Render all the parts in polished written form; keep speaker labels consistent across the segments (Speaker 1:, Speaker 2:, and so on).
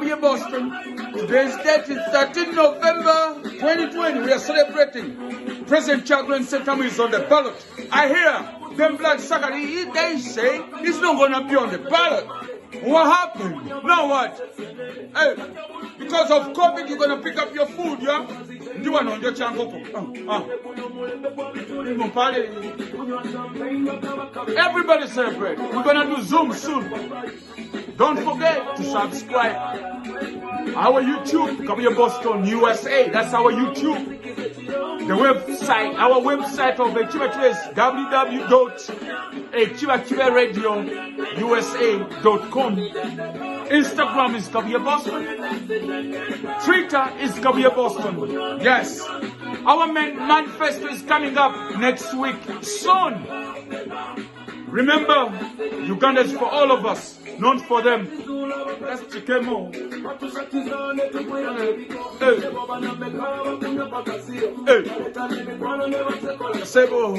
Speaker 1: Kabia Boston. Today's date is 13 November 2020. We are celebrating President Chagrin Sentamu is on the ballot. I hear them bloodsucker, they say he's not going to be on the ballot. What happened? Now what? Hey, because of COVID, you're going to pick up your food, yeah? You want on your channel. Everybody celebrate. We're going to do Zoom soon. Don't forget to subscribe. Our YouTube, Kabia Boston USA. That's our YouTube. The website, our website of Echiba is www.echibaradioUSA.com. Instagram is Kabia Boston. Twitter is Kabia Boston. Yes. Our manifesto is coming up next week soon. Remember, Uganda is for all of us, not for them. That's Chikemo. Sebo.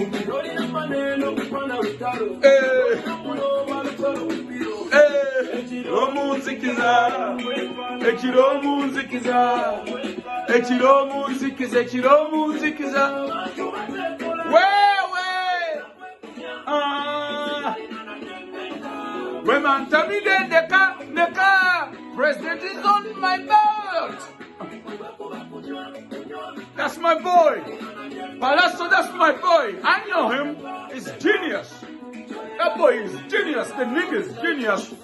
Speaker 1: Women, tell me then the car, President is on my belt. That's my boy. Palazzo, that's my boy. I know him. He's genius. That boy is genius. The nigga is genius.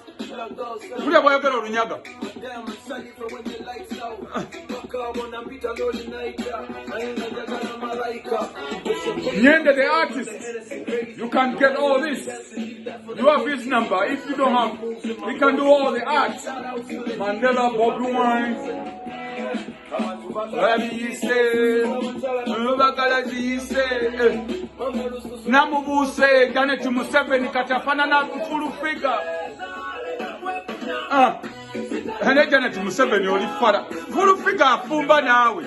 Speaker 1: Nyende the artist, you can get all this. You have his number. If you don't have, we can do all the art. Mandela, Bob Wine, Namubuse, Janet Museveni, Katafanana, full figure. Janet Museveni, only father. Full figure, Fumba now.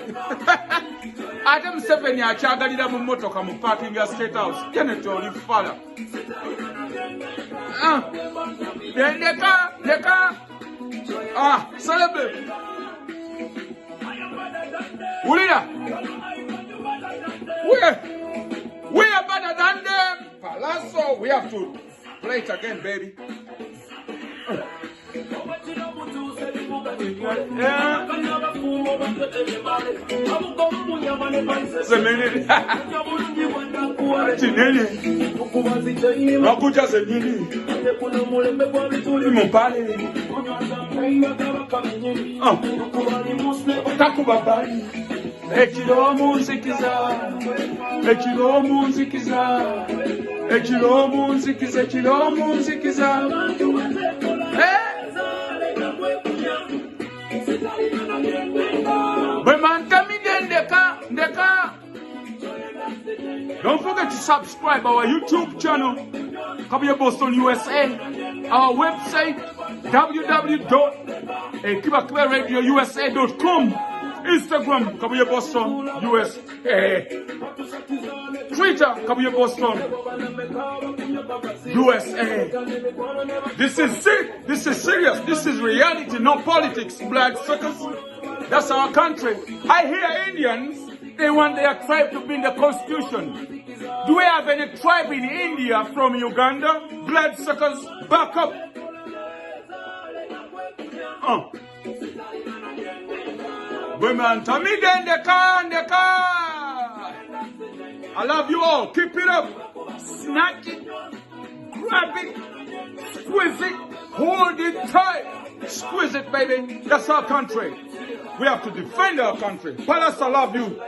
Speaker 1: Adam Museveni, I chagalida mumoto kamu parking your state house. Janet only father. Then the car. Celebrate. Ulida. We are better than them. Palazzo, we have to play it again, baby. Don't forget to subscribe our YouTube channel, Kabia Boston USA, our website, www.echibaradioUSA.com, Instagram, Kabia Boston USA, Twitter, Kabia Boston USA. This is serious. This is reality, not politics, bloodsuckers. That's our country. I hear Indians, they want their tribe to be in the constitution. Do we have any tribe in India from Uganda? Bloodsuckers, back up. Women, Tamida in the car. I love you all. Keep it up. Snatch it. Grab it. Squeeze it. Hold it tight. Squeeze it, baby. That's our country. We have to defend our country. Palace, I love you.